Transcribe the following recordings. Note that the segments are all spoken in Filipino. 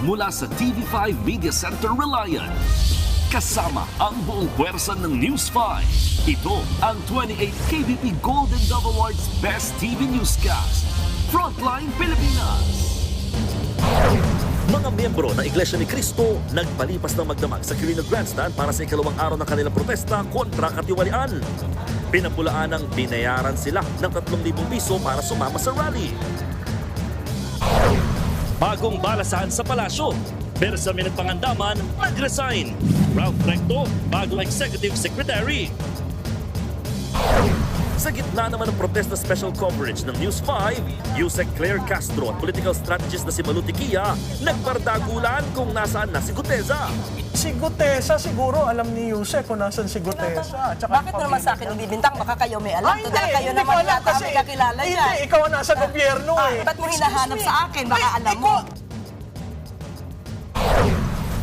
mula sa TV5 Media Center Reliant. Kasama ang buong puwersa ng News 5. Ito ang 28th KBP Golden Dove Awards Best TV Newscast. Frontline Pilipinas. Mga miyembro ng Iglesia ni Cristo nagpalipas ng magdamag sa Quirino Grandstand para sa ikalawang araw ng kanilang protesta kontra katiwalian. Pinapulaan ng binayaran sila ng 3,000 piso para sumama sa rally. Bagong balasahan sa palasyo. Bersamin at Pangandaman nag-resign. Ralph Recto, bagong Executive Secretary. Sa gitna naman ng protesta special coverage ng News 5, Yusek Claire Castro at political strategist na si Malu Tiquia nagbardagulan kung nasaan na si Guteza. Si Guteza siguro alam ni Yusek kung nasan si Guteza. Bakit naman sa akin ibibintang? Baka kayo may alam. Dahil kayo naman yata may kakilala niya. Hindi, ikaw ang nasa gobyerno eh. Ba't mo hinahanap sa akin? Baka alam mo.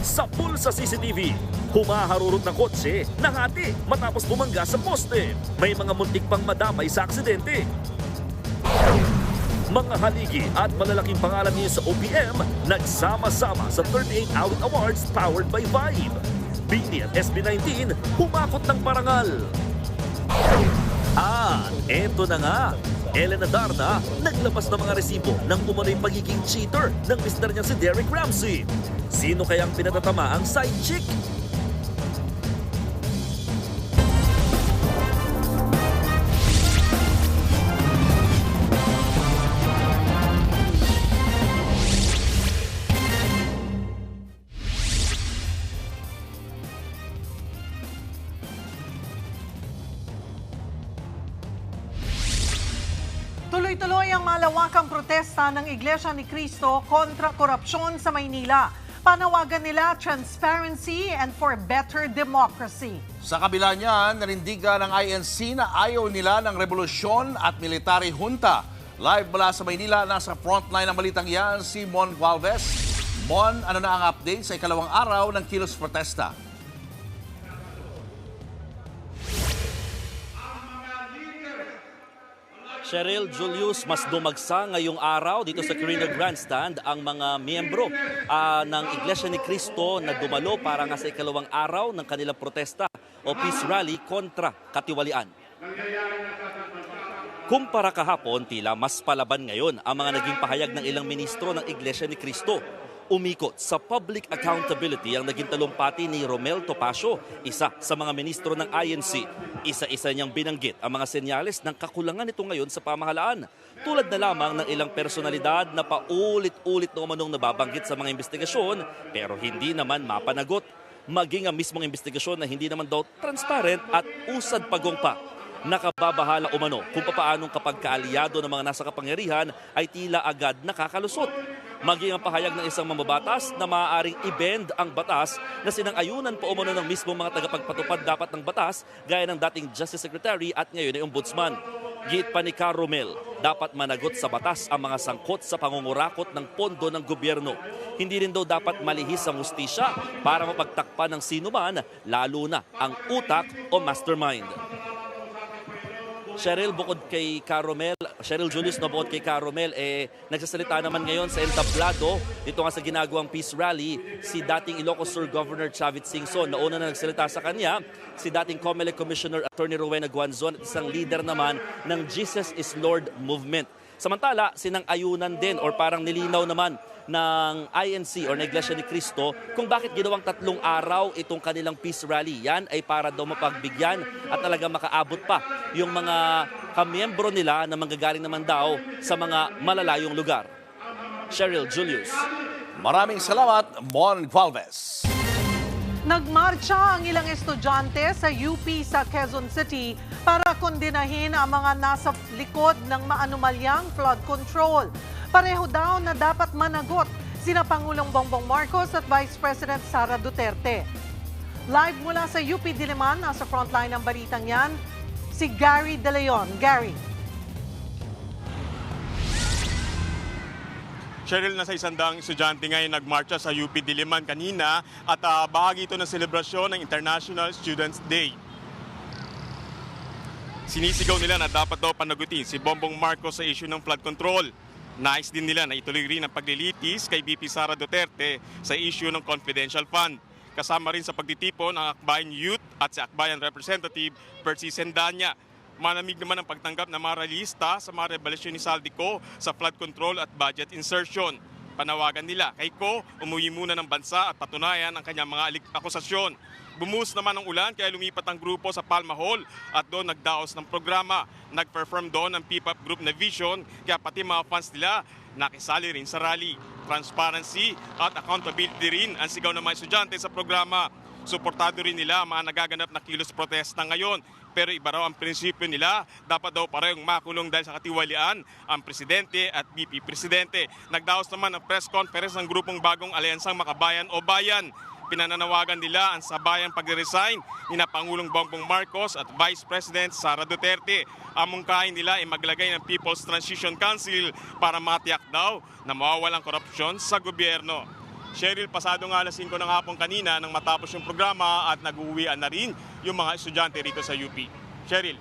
Sa pulsa CCTV, humaharurot ng kotse, nahati matapos bumangga sa poste. May mga muntik pang madamay sa aksidente. Mga haligi at malalaking pangalan niyo sa OPM nagsama-sama sa 38 Awit Awards powered by Vibe. Bini at SB19 humakot ng parangal. At eto na nga, Elena Darna naglabas ng mga resibo ng umano'y pagiging cheater ng mister niya si Derek Ramsey. Sino kayang pinatatama ang side chick? Tuloy-tuloy ang malawakang protesta ng Iglesia ni Cristo kontra korupsyon sa Maynila. Panawagan nila transparency and for better democracy. Sa kabila niyan, narindigan ng INC na ayaw nila ng revolusyon at military junta. Live mula sa Maynila, nasa frontline ng balitang yan si Mon Gualvez. Mon, ano na ang update sa ikalawang araw ng kilos protesta? Cheryl Julius, mas dumagsa ngayong araw dito sa Quirino Grandstand ang mga miyembro ng Iglesia ni Cristo na dumalo para nga sa ikalawang araw ng kanilang protesta o peace rally kontra katiwalian. Kumpara kahapon, tila mas palaban ngayon ang mga naging pahayag ng ilang ministro ng Iglesia ni Cristo. Umikot sa public accountability ang naging talumpati ni Romel Topacio, isa sa mga ministro ng INC. Isa-isa niyang binanggit ang mga senyales ng kakulangan nito ngayon sa pamahalaan. Tulad na lamang ng ilang personalidad na paulit-ulit na umanong nababanggit sa mga investigasyon pero hindi naman mapanagot. Maging ang mismong investigasyon na hindi naman daw transparent at usad pagongpa. Nakababahala umano kung paanong kapag kaalyado ng mga nasa kapangyarihan ay tila agad nakakalusot. Maging ang pahayag ng isang mambabatas na maaaring i-bend ang batas na sinang-ayunan pa umano ng mismong mga tagapagpatupad dapat ng batas gaya ng dating Justice Secretary at ngayon ay Ombudsman. Giit pa ni Caromel, dapat managot sa batas ang mga sangkot sa pangungurakot ng pondo ng gobyerno. Hindi rin daw dapat malihis ang hustisya para mapagtakpan ng sinuman, lalo na ang utak o mastermind. Cheryl, bukod kay Caromel, Cheryl Julius, no, bukod kay Caromel, nagsasalita naman ngayon sa entablado, dito nga sa ginagawang peace rally, si dating Ilocos Sur Governor Chavit Singson. Nauna na nagsalita sa kanya, si dating COMELEC Commissioner Attorney Rowena Guanzon at isang leader naman ng Jesus is Lord movement. Samantala, sinang-ayunan din or parang nilinaw naman ng INC or ng Iglesia ni Cristo kung bakit ginawang 3 araw itong kanilang peace rally. Yan ay para daw mapagbigyan at talaga makaabot pa yung mga kamiyembro nila na manggagaling naman daw sa mga malalayong lugar. Cheryl Julius. Maraming salamat, Mon Gualvez. Nagmarcha ang ilang estudyante sa UP sa Quezon City para kondenahin ang mga nasa likod ng maanumalyang flood control. Pareho daw na dapat managot sina Pangulong Bongbong Marcos at Vice President Sara Duterte. Live mula sa UP Diliman, nasa frontline ng balitang yan, si Gary De Leon. Gary. Cheryl, nasa 100 estudyante ngayon nagmarcha sa UP Diliman kanina at bahagi ito ng selebrasyon ng International Students' Day. Sinisigaw nila na dapat daw panagutin si Bongbong Marcos sa issue ng flood control. Nais din nila na ituloy rin ang paglilitis kay VP Sara Duterte sa issue ng confidential fund. Kasama rin sa pagtitipon ang Akbayan Youth at si Akbayan Representative Percy Sendanya. Manamig naman ang pagtanggap ng mga realista sa mga revelasyon ni Saldico sa flood control at budget insertion. Panawagan nila kay Ko umuwi muna ng bansa at patunayan ang kanyang mga akusasyon. Bumuhos naman ang ulan kaya lumipat ang grupo sa Palma Hall at doon nagdaos ng programa. Nag-perform doon ang P-POP group na Vision kaya pati mga fans nila nakisali rin sa rally. Transparency at accountability rin ang sigaw ng mga estudyante sa programa. Suportado rin nila ang mga nagaganap na kilos protesta ngayon. Pero iba raw ang prinsipyo nila, dapat daw parehong makulong dahil sa katiwalian ang presidente at VP presidente. Nagdaos naman ang press conference ng grupong Bagong Alyansang Makabayan o Bayan. Pinananawagan nila ang sabayang pag-resign ni na Pangulong Bongbong Marcos at Vice President Sara Duterte. Ang mungkahin nila ay maglagay ng People's Transition Council para matiyak daw na mawawalang korupsyon sa gobyerno. Cheryl, pasado nga alas 5 ng hapon kanina nang matapos yung programa at nag-uwian na rin yung mga estudyante rito sa UP. Cheryl.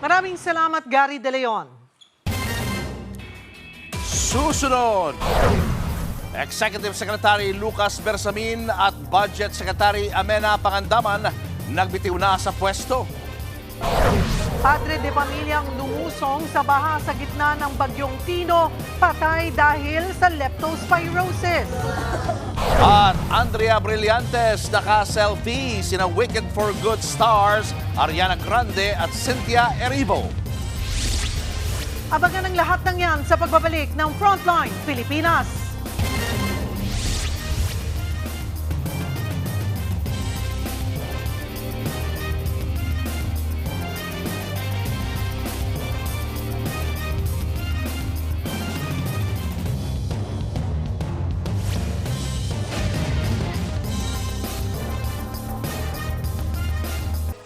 Maraming salamat, Gary De Leon. Susunod, Executive Secretary Lucas Bersamin at Budget Secretary Amena Pangandaman nagbitiw na sa pwesto. Padre de pamilyang lumusong sa baha sa gitna ng bagyong Tino, patay dahil sa leptospirosis. At Andrea Brillantes naka-selfie sina Wicked for Good stars Ariana Grande at Cynthia Erivo. Abangan ang lahat ng yan sa pagbabalik ng Frontline Pilipinas.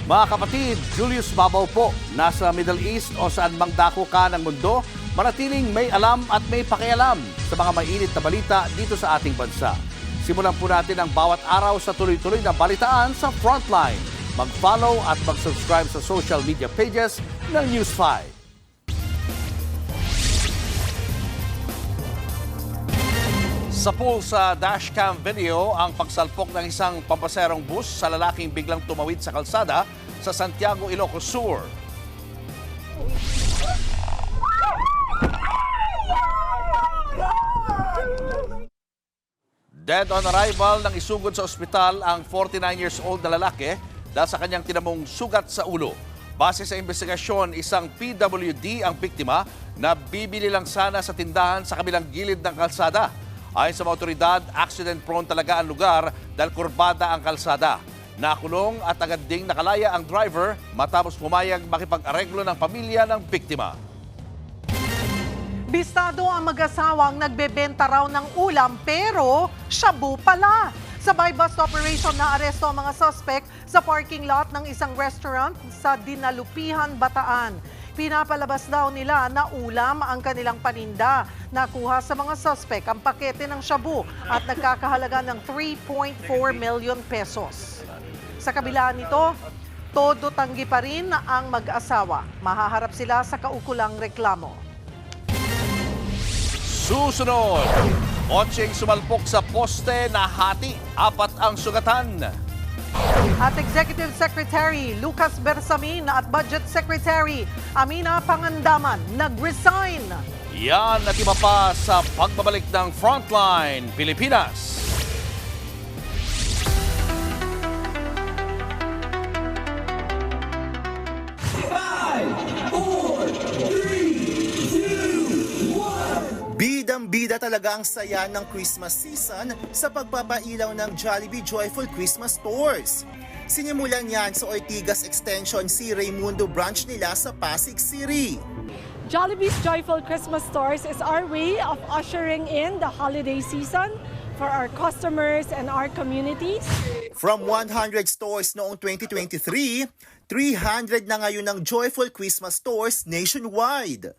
Mga kapatid, Julius Babaw po, nasa Middle East o saan mang dako ka ng mundo, manatiling may alam at may pakialam sa mga mainit na balita dito sa ating bansa. Simulan po natin ang bawat araw sa tuloy-tuloy na balitaan sa Frontline. Mag-follow at mag-subscribe sa social media pages ng News 5. Sa pool sa dashcam video ang pagsalpok ng isang pampaserong bus sa lalaking biglang tumawid sa kalsada sa Santiago, Ilocos Sur. Dead on arrival nang isugod sa ospital ang 49 years old na lalaki dahil sa kanyang tinamong sugat sa ulo. Base sa investigasyon, isang PWD ang biktima na bibili lang sana sa tindahan sa kabilang gilid ng kalsada. Ayon sa mga otoridad, accident-prone talaga ang lugar dahil kurbada ang kalsada. Nakulong at agad ding nakalaya ang driver matapos pumayag makipag-areglo ng pamilya ng biktima. Bistado ang mag-asawang nagbebenta raw ng ulam pero shabu pala. Sabay bust operation na aresto ang mga suspect sa parking lot ng isang restaurant sa Dinalupihan, Bataan. Pinapalabas daw nila na ulam ang kanilang paninda. Nakuha sa mga suspect ang pakete ng shabu at nagkakahalaga ng 3.4 million pesos. Sa kabila nito, todo tanggi pa rin ang mag-asawa. Mahaharap sila sa kaukulang reklamo. Susunod, kotseng sumalpok sa poste na hati, 4 ang sugatan. At Executive Secretary Lucas Bersamin at Budget Secretary Amena Pangandaman nag-resign. Yan at iba pa sa pagbabalik ng Frontline Pilipinas. Bidang-bida talaga ang saya ng Christmas season sa pagpapailaw ng Jollibee Joyful Christmas Stores. Sinimulan yan sa Ortigas Extension C. Raimundo branch nila sa Pasig City. Jollibee's Joyful Christmas Stores is our way of ushering in the holiday season for our customers and our communities. From 100 stores noong 2023, 300 na ngayon ng Joyful Christmas Stores nationwide.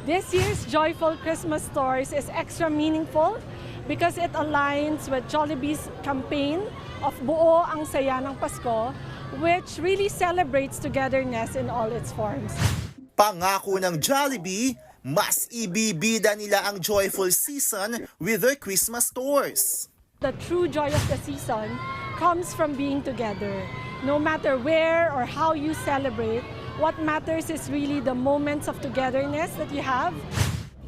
This year's Joyful Christmas Stores is extra meaningful because it aligns with Jollibee's campaign of Buo ang Saya ng Pasko, which really celebrates togetherness in all its forms. Pangako ng Jollibee, Mas ibibida nila ang joyful season with their Christmas stores. The true joy of the season comes from being together. No matter where or how you celebrate, what matters is really the moments of togetherness that you have.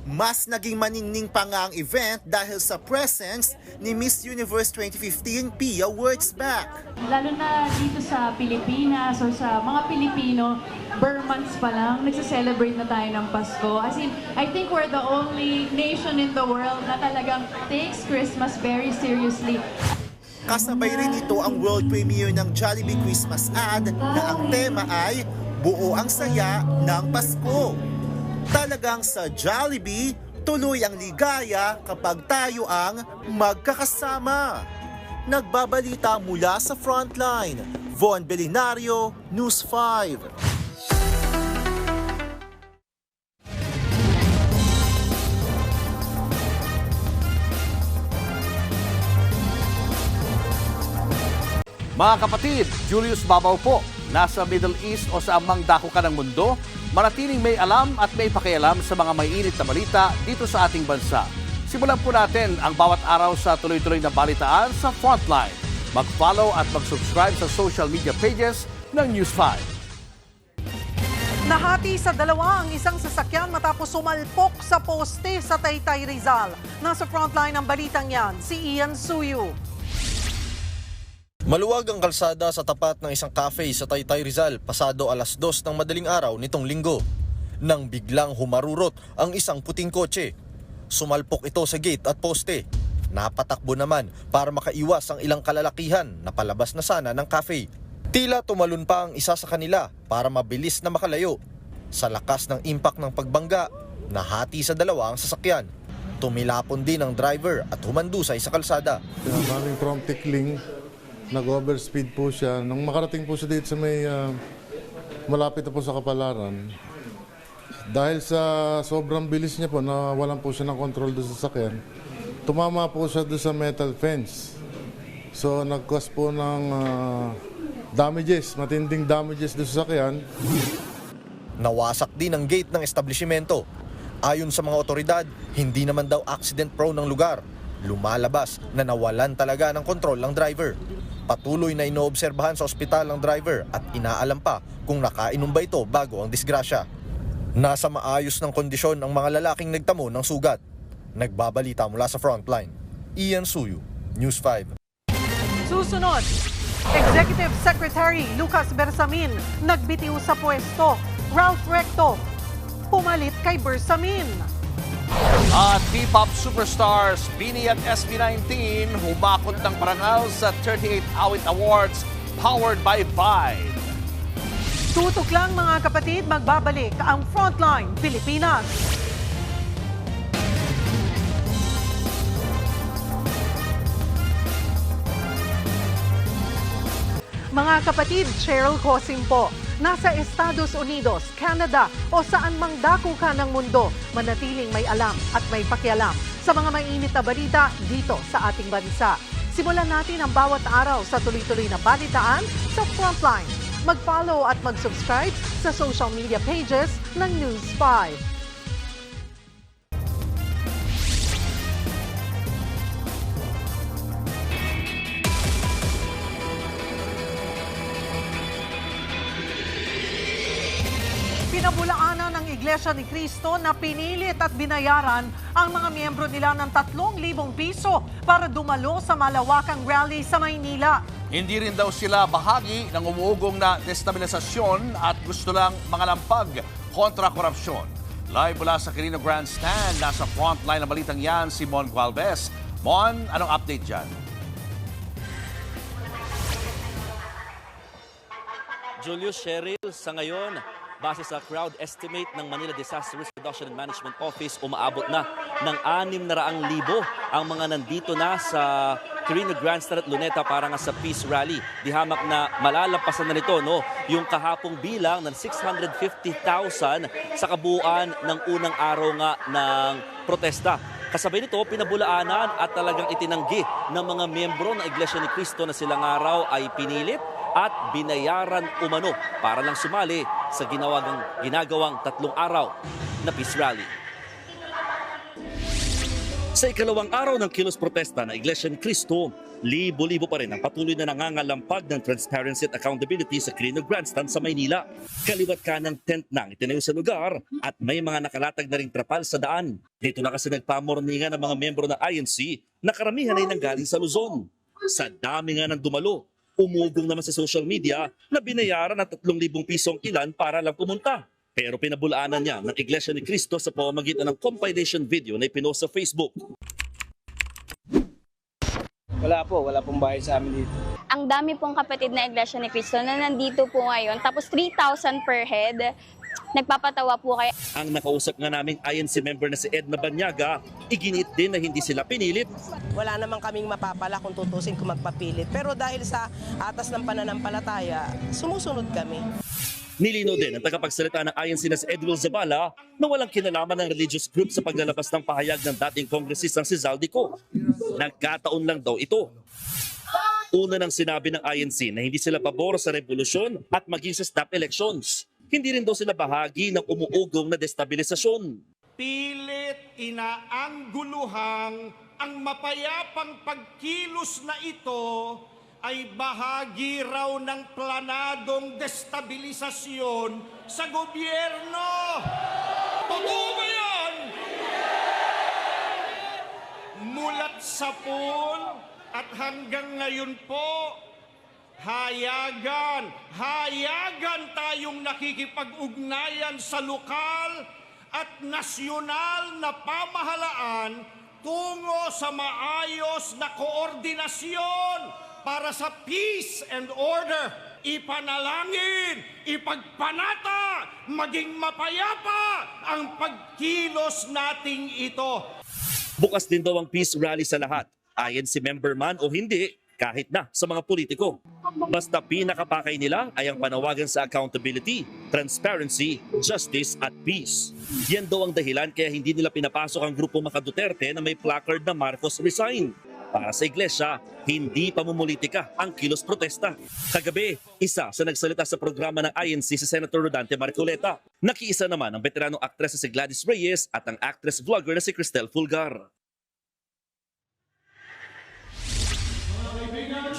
Mas naging maningning pa nga ang event dahil sa presence ni Miss Universe 2015 Pia Wurtzbach. Lalo na dito sa Pilipinas o sa mga Pilipino, months pa lang, nagsa-celebrate na tayo ng Pasko. As in, I think we're the only nation in the world na talagang takes Christmas very seriously. Kasabay rin ito ang world premiere ng Jollibee Christmas ad na ang tema ay Buo ang Saya ng Pasko. Talagang sa Jollibee, tuloy ang ligaya kapag tayo ang magkakasama. Nagbabalita mula sa Frontline, Von Belinario, News 5. Mga kapatid, Julius Babaw po. Nasa Middle East o sa amang dako ka ng mundo, manatiling may alam at may pakialam sa mga may init na balita dito sa ating bansa. Simulan po natin ang bawat araw sa tuloy-tuloy na balitaan sa Frontline. Mag-follow at mag-subscribe sa social media pages ng News 5. Nahati sa dalawa ang isang sasakyan matapos sumalpok sa poste sa Taytay Rizal. Nasa frontline ng balitang yan, si Ian Suyu. Maluwag ang kalsada sa tapat ng isang cafe sa Taytay Rizal pasado 2:00 ng madaling araw nitong linggo. Nang biglang humarurot ang isang puting kotse. Sumalpok ito sa gate at poste. Napatakbo naman para makaiwas ang ilang kalalakihan na palabas na sana ng cafe. Tila tumalon pa ang isa sa kanila para mabilis na makalayo. Sa lakas ng impact ng pagbangga, nahati sa dalawa ang sasakyan. Tumilapon din ang driver at humandusay sa kalsada. Maraming from Tikling, nag-overspeed po siya. Nung makarating po siya dito sa may malapit na po sa Kapalaran, dahil sa sobrang bilis niya po, nawalan po siya ng control doon sa sasakyan, tumama po siya doon sa metal fence. So nag-cause po ng damages, matinding damages doon sa sasakyan. Nawasak din ang gate ng establishmento. Ayon sa mga otoridad, hindi naman daw accident prone ng lugar. Lumalabas na nawalan talaga ng kontrol ng driver. Patuloy na inoobserbahan sa ospital ang driver at inaalam pa kung nakainom ba ito bago ang disgrasya. Nasa maayos ng kondisyon ang mga lalaking nagtamo ng sugat. Nagbabalita mula sa Frontline, Ian Suyu, News 5. Susunod, Executive Secretary Lucas Bersamin nagbitiw sa pwesto. Ralph Recto pumalit kay Bersamin. At P-pop superstars Bini at SB19 humakot ng parangal sa 38 Awit Awards powered by Vibe. Tutok lang mga kapatid, magbabalik ang Frontline Pilipinas. Mga kapatid, Cheryl Cosim po. Nasa Estados Unidos, Canada o saan mang dako ka ng mundo, manatiling may alam at may pakialam sa mga mainit na balita dito sa ating bansa. Simulan natin ang bawat araw sa tuloy-tuloy na balitaan sa Frontline. Mag-follow at mag-subscribe sa social media pages ng News 5. Pinabulaanan ng Iglesia ni Cristo na pinilit at binayaran ang mga miyembro nila ng 3,000 piso para dumalo sa malawakang rally sa Maynila. Hindi rin daw sila bahagi ng umuugong na destabilisasyon at gusto lang mangalampag kontra korupsyon. Live mula sa Quirino Grandstand, nasa frontline ng balitang yan si Mon Gualvez. Mon, anong update dyan? Julius, Cheryl, sa ngayon, base sa crowd estimate ng Manila Disaster Risk Reduction and Management Office, umaabot na ng 600,000 ang mga nandito na sa Quirino Grandstand at Luneta para nga sa Peace Rally. Di hamak na malalampasan na nito yung kahapong bilang ng 650,000 sa kabuuan ng unang araw nga ng protesta. Kasabay nito, pinabulaanan at talagang itinanggi ng mga miyembro ng Iglesia ni Cristo na silang araw ay pinilit at binayaran umano para lang sumali sa ginagawang 3 araw na peace rally. Sa ikalawang araw ng kilos protesta ng Iglesia ni Cristo, libo-libo pa rin ang patuloy na nangangalampag ng transparency at accountability sa Quirino Grandstand sa Maynila. Kaliwat ka ng tent nang itinayo sa lugar at may mga nakalatag na ring trapal sa daan. Dito na kasi nagpamorningan ng mga miyembro ng INC na karamihan ay nanggaling sa Luzon. Sa dami nga ng dumalo, umugong naman sa social media na binayaran ng 3,000 pisong ilan para lang pumunta. Pero pinabulaanan niya ng Iglesia ni Cristo sa pamamagitan ng compilation video na ipinost sa Facebook. Wala pong bahay sa amin dito. Ang dami pong kapatid na Iglesia ni Cristo na nandito po ngayon, tapos 3,000 per head. Nagpapatawa po kayo. Ang nakausap nga naming INC member na si Edna Banyaga, iginit din na hindi sila pinilit. Wala namang kaming mapapala kung tutusin kung magpapilit. Pero dahil sa atas ng pananampalataya, sumusunod kami. Nilino din ang tagapagsalita ng INC na si Edwil Zabala na walang kinalaman ng religious group sa paglalabas ng pahayag ng dating kongresistang si Zaldico. Nagkataon lang daw ito. Una nang sinabi ng INC na hindi sila pabor sa revolusyon at maging sa snap elections. Hindi rin daw sila bahagi ng umuugong na destabilisasyon. Pilit inaangguluhang ang mapayapang pagkilos na ito ay bahagi raw ng planadong destabilisasyon sa gobyerno. Totoo ba yan? Mulat sa pool at hanggang ngayon po, hayagan tayong nakikipag-ugnayan sa lokal at nasyonal na pamahalaan tungo sa maayos na koordinasyon para sa peace and order, ipanalangin, ipagpanata, maging mapayapa ang pagkilos nating ito. Bukas din daw ang peace rally sa lahat, INC member man o hindi, kahit na sa mga politiko. Basta pinakapakay nila ay ang panawagan sa accountability, transparency, justice at peace. Yan daw ang dahilan kaya hindi nila pinapasok ang grupo Maka Duterte na may placard na Marcos resign. Para sa iglesia, hindi pamumulitika ang kilos protesta. Kagabi, isa sa nagsalita sa programa ng INC si Senator Rodante Marcoleta. Nakiisa naman ang veteranong aktres na si Gladys Reyes at ang actress-vlogger na si Cristel Fulgar.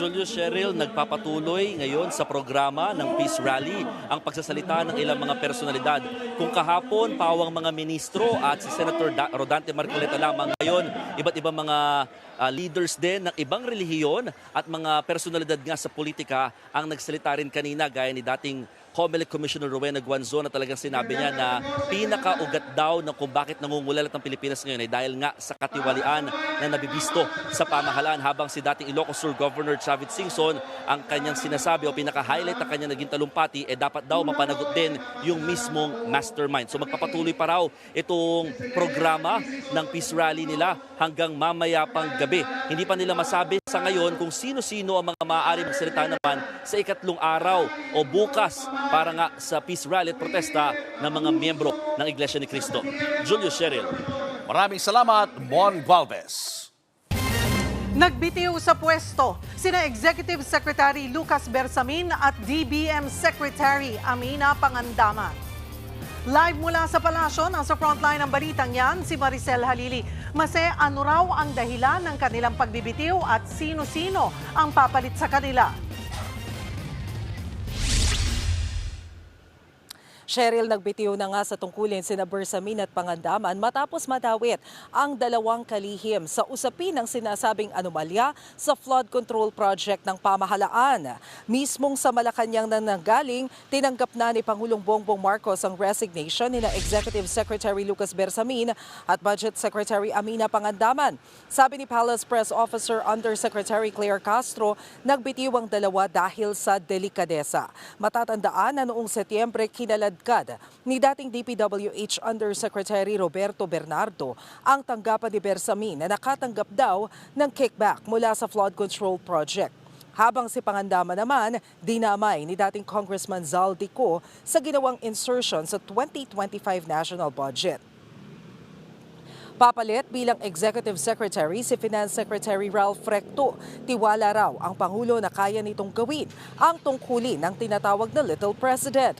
Julius Cheryl, nagpapatuloy ngayon sa programa ng Peace Rally ang pagsasalita ng ilang mga personalidad. Kung kahapon, pawang mga ministro at si Senator Rodante Marcoleta lamang ngayon, iba't ibang mga leaders din ng ibang relihiyon at mga personalidad nga sa politika ang nagsalita rin kanina gaya ni dating COMELEC Commissioner Rowena Guanzon na talagang sinabi niya na pinakaugat daw ng kung bakit nangungulalat ang Pilipinas ngayon ay dahil nga sa katiwalian na nabibisto sa pamahalaan, habang si dating Ilocos Sur Governor Chavit Singson ang kanyang sinasabi o pinaka-highlight ng kanyang naging talumpati dapat daw mapanagot din yung mismong mastermind. So magpapatuloy pa raw itong programa ng Peace Rally nila hanggang mamaya pang gabi. Hindi pa nila masabi sa ngayon kung sino-sino ang mga maaari magsalita naman sa ikatlong araw o bukas para nga sa peace rally at protesta ng mga miyembro ng Iglesia ni Cristo. Julius Cheryl. Maraming salamat, Mon Galvez. Nagbitiw sa pwesto sina Executive Secretary Lucas Bersamin at DBM Secretary Amina Pangandaman. Live mula sa palasyo, nasa frontline ng balitang yan, si Maricel Halili. Mase, ano raw ang dahilan ng kanilang pagbibitiw at sino-sino ang papalit sa kanila? Cheryl, nagbitiw na nga sa tungkulin sina Bersamin at Pangandaman matapos madawit ang dalawang kalihim sa usapin ng sinasabing anomalya sa flood control project ng pamahalaan. Mismong sa Malacanang na nanggaling, tinanggap na ni Pangulong Bongbong Marcos ang resignation ni Executive Secretary Lucas Bersamin at Budget Secretary Amina Pangandaman. Sabi ni Palace Press Officer Undersecretary Claire Castro, nagbitiw ang dalawa dahil sa delikadesa. Matatandaan na noong Setyembre kinaladkad ni dating DPWH Undersecretary Roberto Bernardo ang tanggapan ni Bersamin na nakatanggap daw ng kickback mula sa flood control project. Habang si Pangandaman naman, dinamay ni dating Congressman Zaldico sa ginawang insertion sa 2025 national budget. Papalit bilang Executive Secretary si Finance Secretary Ralph Recto. Tiwala raw ang Pangulo na kaya nitong gawin ang tungkulin ng tinatawag na Little President.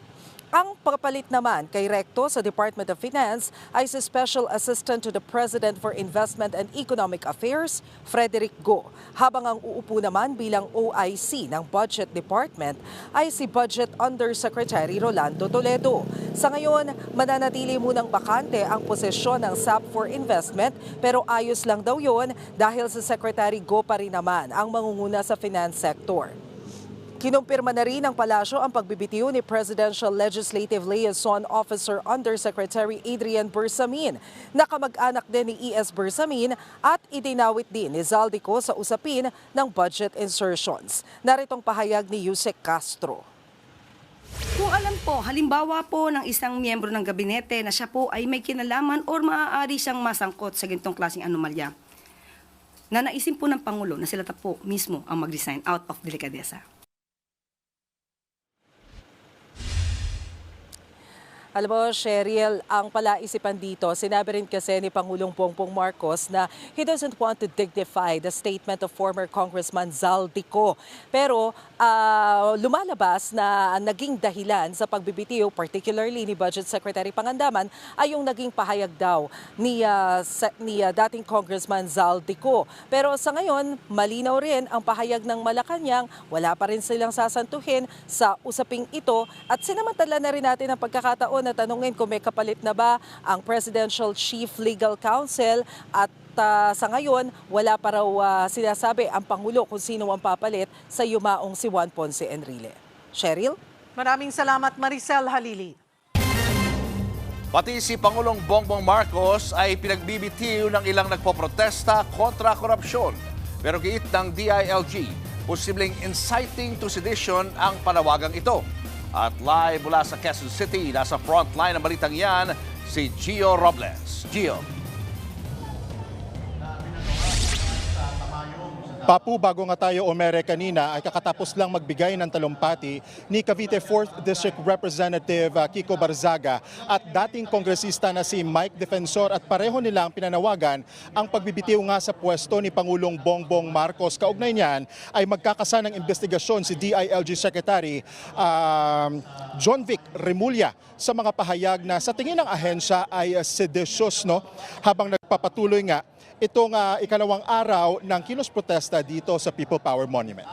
Ang papalit naman kay Recto sa Department of Finance ay si Special Assistant to the President for Investment and Economic Affairs, Frederick Go. Habang ang uupo naman bilang OIC ng Budget Department ay si Budget Undersecretary Rolando Toledo. Sa ngayon, mananatili munang bakante ang posisyon ng SAP for Investment pero ayos lang daw yon dahil si Secretary Go pa rin naman ang mangunguna sa finance sector. Kinumpirma na rin ng palasyo ang pagbibitiw ni Presidential Legislative Liaison Officer Undersecretary Adrian Bersamin, na kamag-anak din ni E.S. Bersamin at idinawit din ni Zaldico sa usapin ng budget insertions. Naritong pahayag ni Yusek Castro. Kung alam po, halimbawa po ng isang miyembro ng gabinete na siya po ay may kinalaman o maaari siyang masangkot sa ganitong klaseng anomalya, nanaisin po ng Pangulo na sila po mismo ang mag-resign out of delikadesa. Alam mo, Cheryl, ang palaisipan dito, sinabi rin kasi ni Pangulong Bongbong Marcos na he doesn't want to dignify the statement of former Congressman Zaldico. Pero lumalabas na naging dahilan sa pagbibitiw, particularly ni Budget Secretary Pangandaman, ay yung naging pahayag daw ni dating Congressman Zaldico. Pero sa ngayon, malinaw rin ang pahayag ng Malacanang, wala pa rin silang sasantuhin sa usaping ito at sinamantala na rin natin ang pagkakataon na tanungin kung may kapalit na ba ang Presidential Chief Legal Counsel at sa ngayon wala pa raw sinasabi ang Pangulo kung sino ang papalit sa yumaong si Juan Ponce Enrile. Cheryl? Maraming salamat, Maricel Halili. Pati si Pangulong Bongbong Marcos ay pinagbibitiw ng ilang nagpoprotesta kontra korupsyon. Pero giit ng DILG, posibleng inciting to sedition ang panawagang ito. At live mula sa Quezon City, nasa frontline ng balitang yan, si Gio Robles. Gio. Papu, bago nga tayo umere kanina ay kakatapos lang magbigay ng talumpati ni Cavite 4th District Representative Kiko Barzaga at dating kongresista na si Mike Defensor at pareho nilang pinanawagan ang pagbibitiw nga sa pwesto ni Pangulong Bongbong Marcos. Kaugnay niyan ay magkakasa ng investigasyon si DILG Secretary John Vic Remulla sa mga pahayag na sa tingin ng ahensya ay seditious, no? Habang nagpapatuloy nga itong ikalawang araw ng kilos protesta dito sa People Power Monument.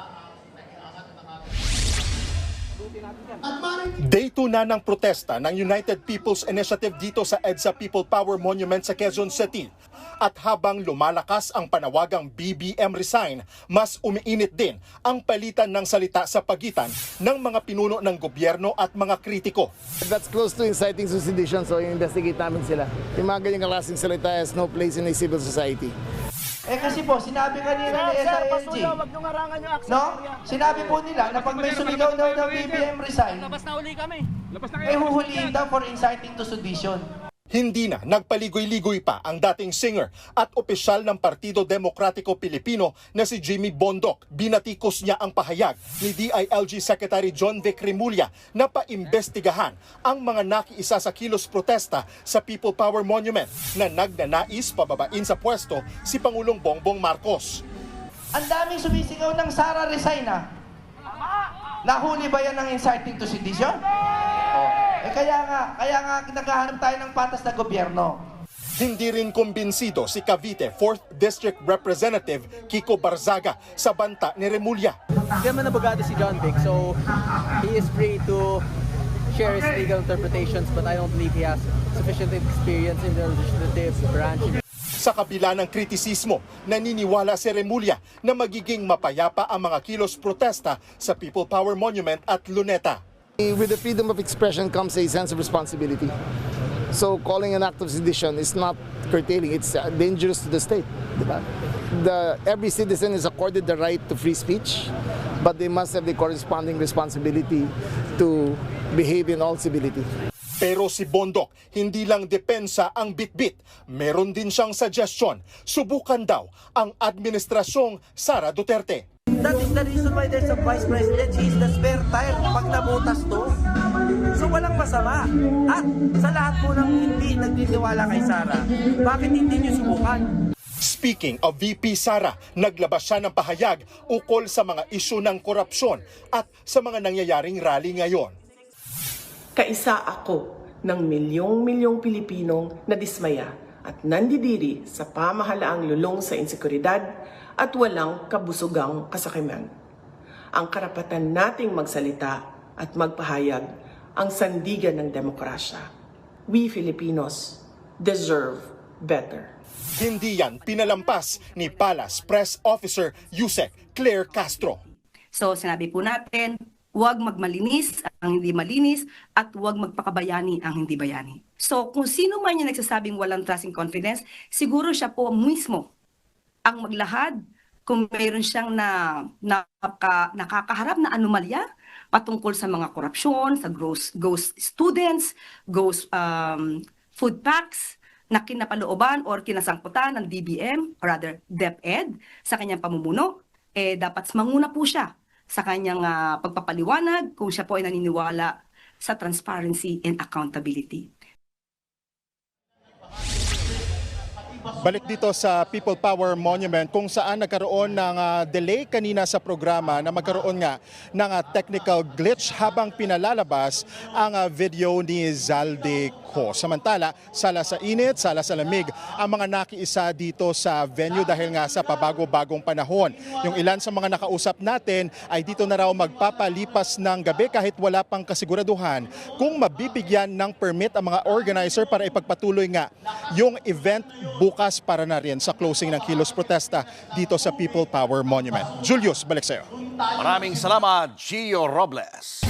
Day 2 na ng protesta ng United People's Initiative dito sa EDSA People Power Monument sa Quezon City. At habang lumalakas ang panawagang BBM resign, mas umiinit din ang palitan ng salita sa pagitan ng mga pinuno ng gobyerno at mga kritiko. That's close to inciting to sedition, so i-investigate namin sila. Yung mga ganyang klaseng salita has no place in a civil society. Kasi po, sinabi kanina ni SILG, no? Sinabi po nila na pag may sumigaw daw ng BBM resign, huhuliin daw for inciting to sedition. Hindi na nagpaligoy-ligoy pa ang dating singer at opisyal ng Partido Demokratiko Pilipino na si Jimmy Bondoc. Binatikos niya ang pahayag ni DILG Secretary John Vic Remulla na paimbestigahan ang mga nakiisa sa kilos protesta sa People Power Monument na nagnanais pababain sa pwesto si Pangulong Bongbong Marcos. Ang daming sumisigaw ng Sara resign na. Nahuli ba yan ng inciting to sedition? Kaya nga naghahanap tayo ng patas na gobyerno. Hindi rin kumbinsido si Cavite 4th District Representative Kiko Barzaga sa banta ni Remulla. Hindi naman abogado si John Vic, so he is free to share his legal interpretations, but I don't believe he has sufficient experience in the legislative branch. Sa kabila ng kritisismo, naniniwala si Remulla na magiging mapayapa ang mga kilos protesta sa People Power Monument at Luneta. With the freedom of expression comes a sense of responsibility. So calling an act of sedition is not curtailing, it's dangerous to the state. Diba? Every citizen is accorded the right to free speech, but they must have the corresponding responsibility to behave in all civility. Pero si Bondoc, hindi lang depensa ang bitbit. Meron din siyang suggestion. Subukan daw ang administrasyong Sara Duterte. That is the reason why there's a vice president. He is the spare tire pag nabutas to. So walang masama. At sa lahat po ng hindi nagtitiwala kay Sara, bakit hindi niyo subukan? Speaking of VP Sara, naglabas siya ng pahayag ukol sa mga isyu ng korupsyon at sa mga nangyayaring rally ngayon. Kaisa ako ng milyong-milyong Pilipinong nadismaya at nandidiri sa pamahalaang lulong sa insekuridad at walang kabusugang kasakiman. Ang karapatan nating magsalita at magpahayag ang sandigan ng demokrasya. We Filipinos deserve better. Hindi yan pinalampas ni Palace Press Officer Yusek Claire Castro. So sinabi po natin, huwag magmalinis ang hindi malinis at huwag magpakabayani ang hindi bayani. So kung sino man yung nagsasabing walang trust and confidence, siguro siya po mismo ang maglahad kung mayroon siyang nakakaharap na anomalya patungkol sa mga korupsyon, sa ghost students, ghost food packs na kinapalooban or kinasangkutan ng DBM, or rather DepEd, sa kanyang pamumuno, dapat manguna po siya sa kanyang pagpapaliwanag kung siya po ay naniniwala sa transparency and accountability. Balik dito sa People Power Monument kung saan nagkaroon ng delay kanina sa programa na magkaroon nga ng technical glitch habang pinalalabas ang video ni Zaldico. Samantala, sala sa init, sala sa lamig ang mga nakiisa dito sa venue dahil nga sa pabago-bagong panahon. Yung ilan sa mga nakausap natin ay dito na raw magpapalipas ng gabi kahit wala pang kasiguraduhan kung mabibigyan ng permit ang mga organizer para ipagpatuloy nga yung event bukas para na rin sa closing ng Kilos Protesta dito sa People Power Monument. Julius, balik sa'yo. Maraming salamat, Gio Robles.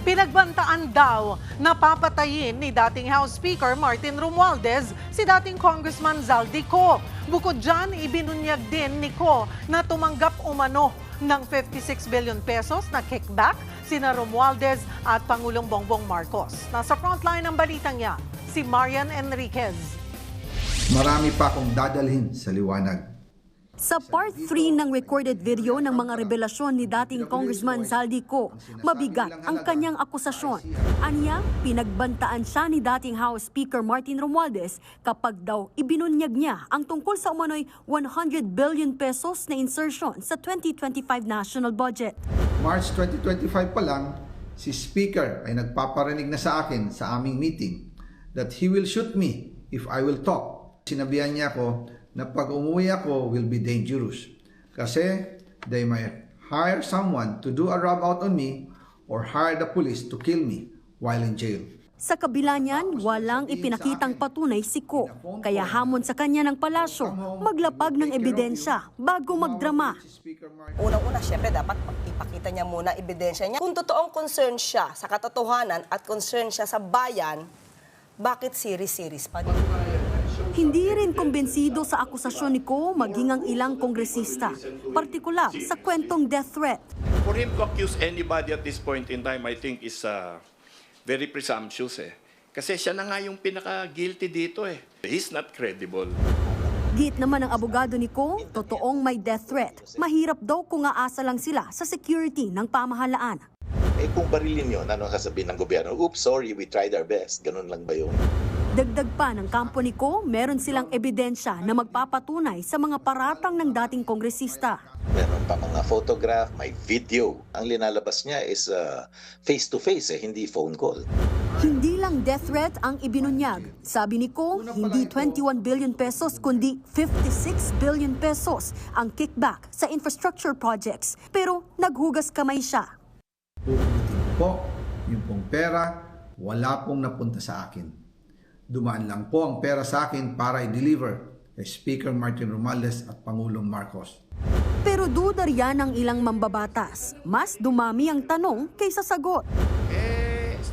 Pinagbantaan daw na papatayin ni dating House Speaker Martin Romualdez si dating Congressman Zaldico. Bukod dyan, ibinunyag din ni Co na tumanggap umano ng 56 billion pesos na kickback sina Romualdez at Pangulong Bongbong Marcos. Nasa frontline ng balitang yan, si Marian Enriquez. Marami pa akong dadalhin sa liwanag. Sa part 3 ng recorded video ng mga revelasyon ni dating Congressman Zaldico, mabigat ang kanyang akusasyon. Anya, pinagbantaan siya ni dating House Speaker Martin Romualdez kapag daw ibinunyag niya ang tungkol sa umano'y 100 billion pesos na insertion sa 2025 national budget. March 2025 pa lang, si Speaker ay nagpaparinig na sa akin sa aming meeting that he will shoot me if I will talk. Sinabihan niya ako na pag umuwi ako will be dangerous kasi they might hire someone to do a rob out on me or hire the police to kill me while in jail. Sa kabila niyan, walang ipinakitang patunay si Co. Kaya hamon sa kanya ng palasyo, maglapag ng ebidensya bago magdrama. Unang-una, syempre dapat ipakita niya muna ebidensya niya. Kung totoong concern siya sa katotohanan at concern siya sa bayan, bakit series-series pa? Hindi rin kumbensido sa akusasyon ni Co maging ang ilang kongresista, partikular sa kwentong death threat. For him to accuse anybody at this point in time, I think is very presumptuous Kasi siya na nga yung pinaka-guilty dito He's not credible. Git naman ng abogado ni Co, totoong may death threat. Mahirap daw kung aasa lang sila sa security ng pamahalaan. Kung barilin yun, ano sasabihin ng gobyerno? Oops, sorry, we tried our best. Ganun lang ba yun? Dagdag pa ng kampo ni Co, meron silang ebidensya na magpapatunay sa mga paratang ng dating kongresista. Meron pa mga photograph, may video. Ang linalabas niya is face-to-face, hindi phone call. Hindi lang death threat ang ibinunyag. Sabi ni Co, hindi 21 billion pesos kundi 56 billion pesos ang kickback sa infrastructure projects. Pero naghugas kamay siya. Uulitin po, yung pong pera, wala pong napunta sa akin. Dumaan lang po ang pera sa akin para i-deliver kay Speaker Martin Romualdez at Pangulong Marcos. Pero duda riyan ng ilang mambabatas. Mas dumami ang tanong kaysa sagot.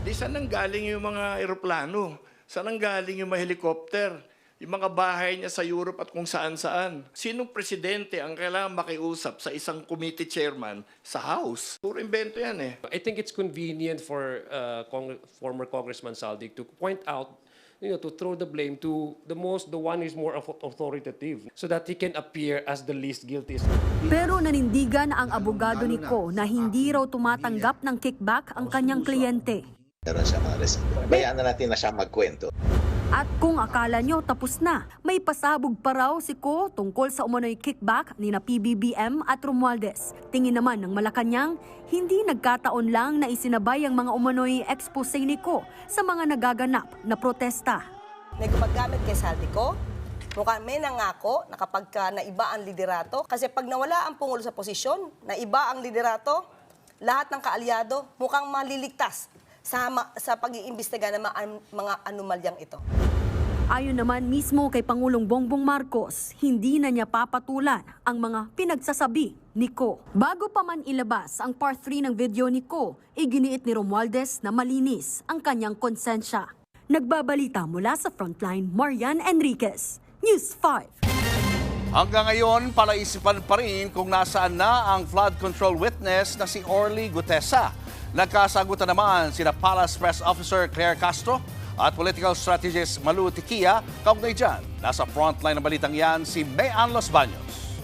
Di saan nang galing yung mga eroplano? Saan nang galing yung mga helicopter? Yung mga bahay niya sa Europe at kung saan-saan. Sinong presidente ang kailangan makiusap sa isang committee chairman sa House? Puro invento yan I think it's convenient for former Congressman Zaldico to point out, to throw the blame to the one who is more authoritative so that he can appear as the least guilty. Pero nanindigan ang abogado ni Co na hindi raw tumatanggap ng kickback ang kanyang kliyente. Meron siya mga resibo. Bayaan na natin na siya magkwento. At kung akala nyo tapos na, may pasabog pa raw si Ko tungkol sa umano'y kickback ni na PBBM at Romualdez. Tingin naman ng Malacanang, hindi nagkataon lang na isinabay ang mga umano'y expose ni Ko sa mga nagaganap na protesta. Nagpagamit kay Saldico, mukhang may nangako na kapag naiba ang liderato, kasi pag nawala ang Pungulo sa posisyon, naiba ang liderato, lahat ng kaalyado mukhang maliligtas sa pag-iimbestiga ng mga anomalyang ito. Ayon naman mismo kay Pangulong Bongbong Marcos, hindi na niya papatulan ang mga pinagsasabi ni Ko. Bago pa man ilabas ang part 3 ng video ni Ko, iginiit ni Romualdez na malinis ang kanyang konsensya. Nagbabalita mula sa Frontline, Marian Enriquez, News 5. Hanggang ngayon, palaisipan pa rin kung nasaan na ang flood control witness na si Orly Gutesa. Nagkasagutan naman sina Palace Press Officer Claire Castro at political strategist Malu Tiquia. Kaugnay dyan, nasa frontline ng balitang yan si Mayan Los Baños.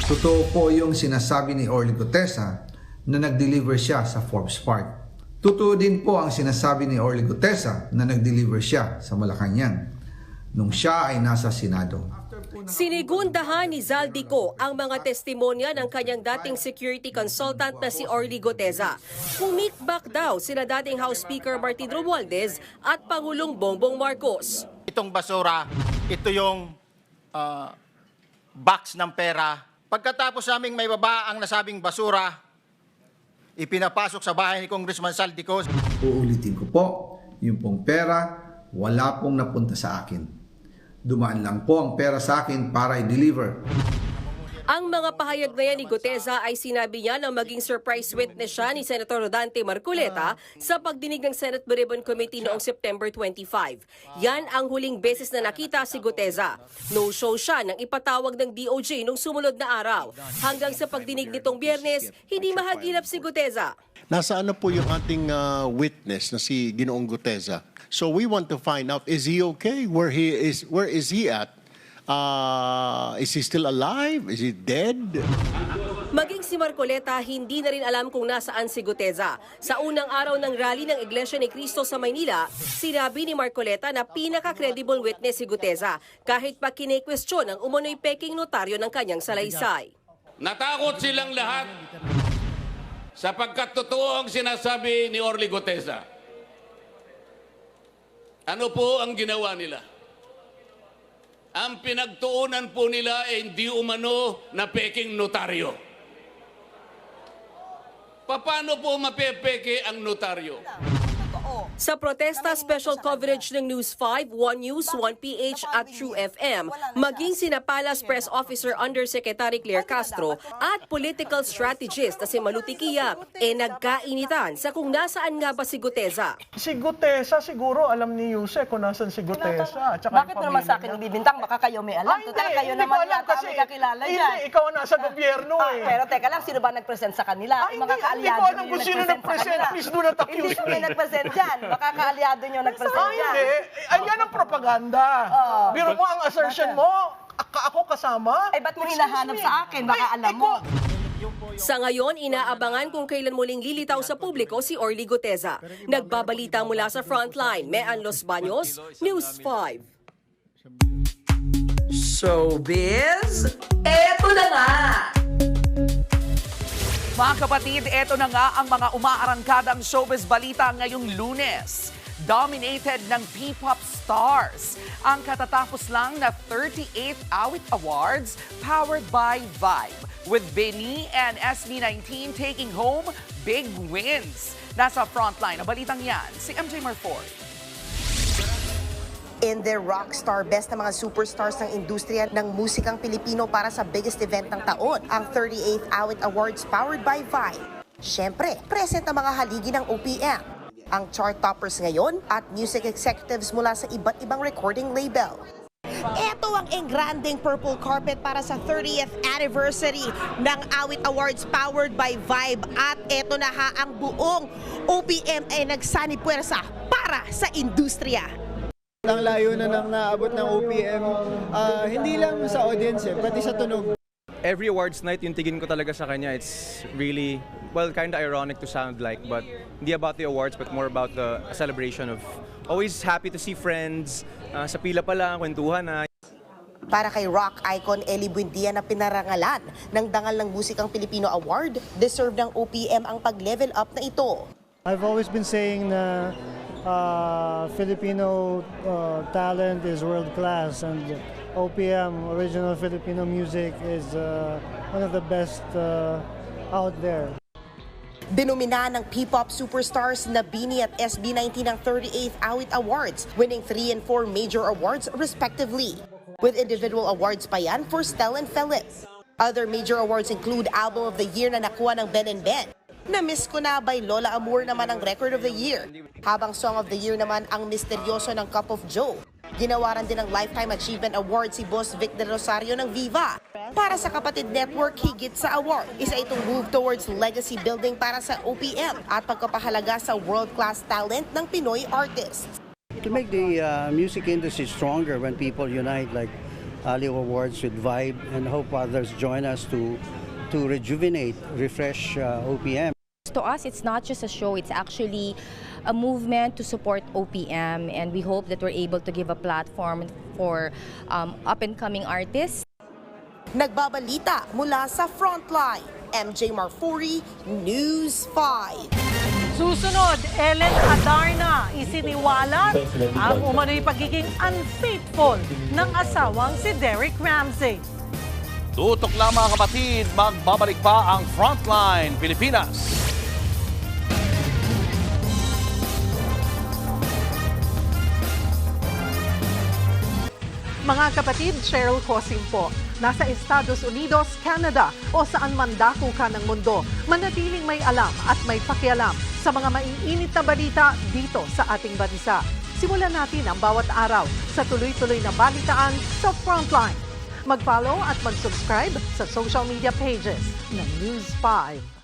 Totoo po yung sinasabi ni Orly Gutesa na nag-deliver siya sa Forbes Park. Totoo din po ang sinasabi ni Orly Gutesa na nag-deliver siya sa Malacanang nung siya ay nasa Senado. Sinigundahan ni Zaldico ang mga testimonya ng kanyang dating security consultant na si Orly Gutesa. Pumickback daw sila dating House Speaker Martin Romualdez at Pangulong Bongbong Marcos. Itong basura, ito yung box ng pera. Pagkatapos naming may baba ang nasabing basura, ipinapasok sa bahay ni Congressman Zaldico. Uulitin ko po, yung pong pera, wala pong napunta sa akin. Dumaan lang po ang pera sa akin para i-deliver. Ang mga pahayag na yan ni Gutesa ay sinabi niya na maging surprise witness siya ni Senator Rodante Marcoleta sa pagdinig ng Senate Blue Ribbon Committee noong September 25. Yan ang huling beses na nakita si Gutesa. No-show siya nang ipatawag ng DOJ nung sumunod na araw. Hanggang sa pagdinig nitong Biyernes, hindi mahagilap si Gutesa. Nasaan na po yung ating witness na si Ginoong Gutesa? So we want to find out, is he okay? Where is he at? Is he still alive? Is he dead? Maging si Marcoleta, hindi na rin alam kung nasaan si Gutesa. Sa unang araw ng rally ng Iglesia ni Cristo sa Maynila, sinabi ni Marcoleta na pinaka-credible witness si Gutesa, kahit pa kine-question ang umano'y peking notaryo ng kanyang salaysay. Natakot silang lahat sapagkat totoo ang sinasabi ni Orly Gutesa. Ano po ang ginawa nila? Ang pinagtuunan po nila ay hindi umano na peking notaryo. Paano po mapepeke ang notaryo? Sa protesta, special coverage ng News 5, One News, 1PH at True FM, maging sina Palace Press Officer Undersecretary Claire Castro at political strategist na si Malu Tiquia, nagkainitan sa kung nasaan nga ba si Gutesa. Si Gutesa siguro alam ni Yuse kung nasan si Gutesa. Bakit naman sa akin ibibintang? Baka kayo may alam. Total, kayo naman yata may kakilala yan. Hindi, ikaw ang nasa gobyerno eh. Pero teka lang, sino ba nag-present sa kanila? Hindi ko alam kung sino nag-present. Please do not accuse me. Hindi may nag-present dyan. Baka kaalyado nyo nag-present dyan. Hindi. Ayan ang propaganda. Biro mo ang assertion mo, ako kasama. Ba't mo hinahanap sa akin? Baka alam mo. Sa ngayon, inaabangan kung kailan muling lilitaw sa publiko si Orly Gutesa. Nagbabalita mula sa Frontline, Mayan Los Baños, News 5. Showbiz, eto na nga! Mga kapatid, eto na nga ang mga umaarangkadang showbiz balita ngayong Lunes. Dominated ng P-pop stars. Ang katatapos lang na 38th Awit Awards powered by Vibe, with Beni and SB19 taking home big wins. Nasa frontline na balitang yan, si MJ Marford. In their rockstar best na mga superstars ng industriya ng musikang Pilipino para sa biggest event ng taon, ang 38th Awit Awards powered by Vibe. Siyempre, present ang mga haligi ng OPM, ang chart toppers ngayon at music executives mula sa iba't ibang recording label. Ito ang engranding purple carpet para sa 30th anniversary ng Awit Awards powered by Vibe. At eto na ha, ang buong OPM ay nagsani-puwersa para sa industriya. Ang layo na nang naabot ng OPM, hindi lang sa audience, pati sa tunog. every awards night, yung tingin ko talaga sa kanya, it's really, well, kind of ironic to sound like, but hindi about the awards, but more about the celebration of always happy to see friends, sa pila pa lang, kwentuhan na. Para kay rock icon Eli Buendia na pinarangalan ng Dangal ng Musikang Pilipino Award, deserve ng OPM ang pag-level up na ito. I've always been saying na Filipino talent is world-class and OPM, original Filipino music, is one of the best out there. Dinumina ng P-pop superstars na Bini at SB19 ang 38th Awit Awards, winning 3 and 4 major awards respectively. With individual awards pa yan for Stel and Philip. Other major awards include Album of the Year na nakuha ng Ben and Ben. Na-miss ko na by Lola Amor naman ang Record of the Year. Habang Song of the Year naman ang Misteryoso ng Cup of Joe. Ginawaran din ng Lifetime Achievement Award si Boss Vic de Rosario ng Viva. Para sa Kapatid Network, higit sa award. Isa itong move towards legacy building para sa OPM at pagkapahalaga sa world-class talent ng Pinoy artists. To make the music industry stronger when people unite, like Aliw Awards with Vibe, and hope others join us to rejuvenate, refresh OPM. To us, it's not just a show, it's actually a movement to support OPM, and we hope that we're able to give a platform for up-and-coming artists. Nagbabalita mula sa Frontline, MJ Marfori, News 5. Susunod, Ellen Adarna, isiniwalat ang umano'y pagiging unfaithful ng asawang si Derek Ramsey. Tutok lang mga kapatid, magbabalik pa ang Frontline Pilipinas. Mga kapatid, Cheryl Cosim po. Nasa Estados Unidos, Canada o saan man dako ka ng mundo, manatiling may alam at may pakialam sa mga maiinit na balita dito sa ating bansa. Simulan natin ang bawat araw sa tuloy-tuloy na balitaan sa Frontline. Mag-follow at mag-subscribe sa social media pages ng News 5.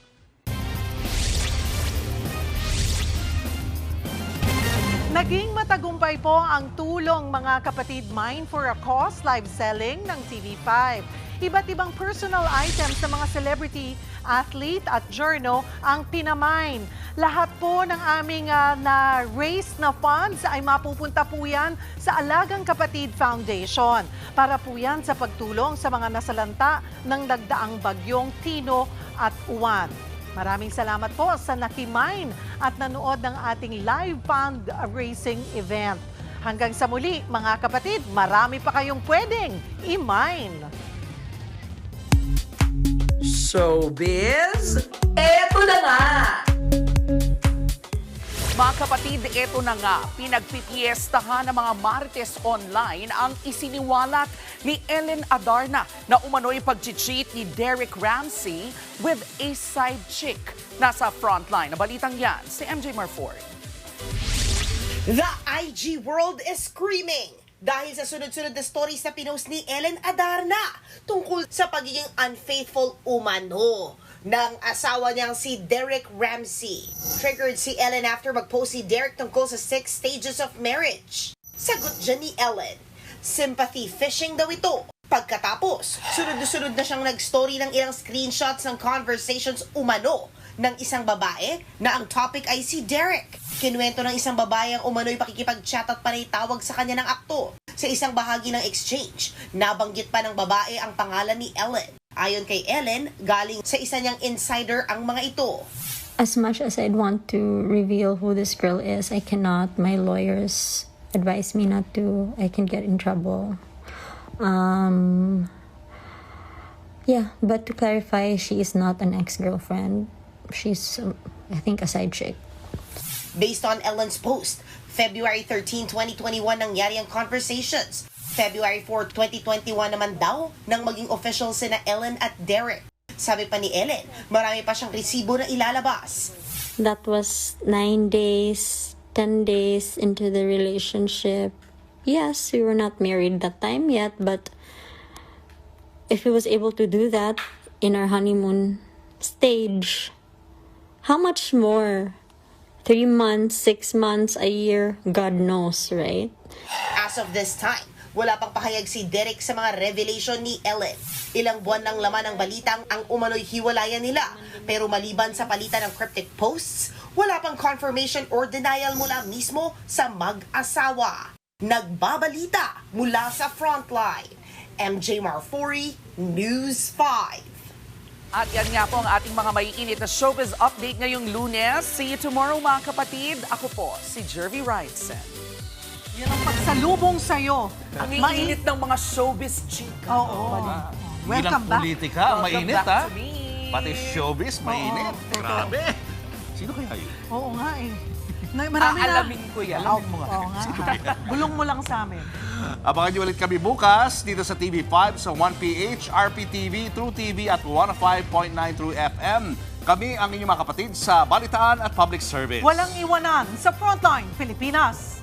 Naging matagumpay po ang tulong mga kapatid Mine for a Cause live selling ng TV5. Iba't ibang personal items sa mga celebrity, athlete at journo ang pinamine. Lahat po ng aming na-raise na funds ay mapupunta po yan sa Alagang Kapatid Foundation. Para po yan sa pagtulong sa mga nasalanta ng nagdaang bagyong Tino at Uwan. Maraming salamat po sa nakimine at nanood ng ating live fundraising event. Hanggang sa muli, mga kapatid, marami pa kayong pwedeng i-mine. Showbiz, eto na nga! Mga kapatid, eto na nga, pinagpipiestahan ng mga Marites online ang isiniwalat ni Ellen Adarna na umano'y pag-cheat ni Derek Ramsey with a side chick. Nasa frontline na balitang yan, si MJ Marford. The IG world is screaming dahil sa sunod-sunod na stories na pinost ni Ellen Adarna tungkol sa pagiging unfaithful umano ng asawa niyang si Derek Ramsey. Triggered si Ellen after mag-post si Derek tungkol sa 6 stages of marriage. Sagot dyan ni Ellen, sympathy fishing daw ito. Pagkatapos, sunod-sunod na siyang nag-story ng ilang screenshots ng conversations umano ng isang babae na ang topic ay si Derek. Kinuwento ng isang babae ang umano'y pakikipag-chat at panay tawag sa kanya ng aktor. Sa isang bahagi ng exchange, nabanggit pa ng babae ang pangalan ni Ellen. Ayon kay Ellen, galing sa isa niyang insider ang mga ito. As much as I'd want to reveal who this girl is, I cannot. My lawyers advise me not to. I can get in trouble. Yeah, but to clarify, she is not an ex-girlfriend. She's, I think, a side chick. Based on Ellen's post, February 13, 2021 nangyari ang conversations. February 4, 2021 naman daw nang maging official sina Ellen at Derek. Sabi pa ni Ellen, marami pa siyang resibo na ilalabas. That was 9 days, 10 days into the relationship. Yes, we were not married that time yet, but if he was able to do that in our honeymoon stage, how much more? 3 months, 6 months, a year, God knows, right? As of this time, Wala pang pahayag si Derek sa mga revelation ni Ellen. Ilang buwan ng laman ng balitang ang umano'y hiwalayan nila. Pero maliban sa palitan ng cryptic posts, wala pang confirmation or denial mula mismo sa mag-asawa. Nagbabalita mula sa Frontline. MJ Marfori, News 5. At yan nga po ang ating mga maiinit na showbiz update ngayong Lunes. See you tomorrow mga kapatid. Ako po si Jervy Wrightson. Yan ang pagsalubong sa'yo. Ang mainit ng mga showbiz chika. Oo. Welcome back. Politika, mainit back ha. to me. Pati showbiz, mainit. Oo. Grabe. Sino kaya yun? Oo nga eh. Marami na. Alamin ko yan. Oo nga. Bulong mo lang sa amin. Abangan niyo ulit kami bukas dito sa TV5 sa 1PH, RPTV, True TV at 105.9 True FM. Kami ang inyong mga kapatid sa Balitaan at Public Service. Walang iwanan sa Frontline Pilipinas.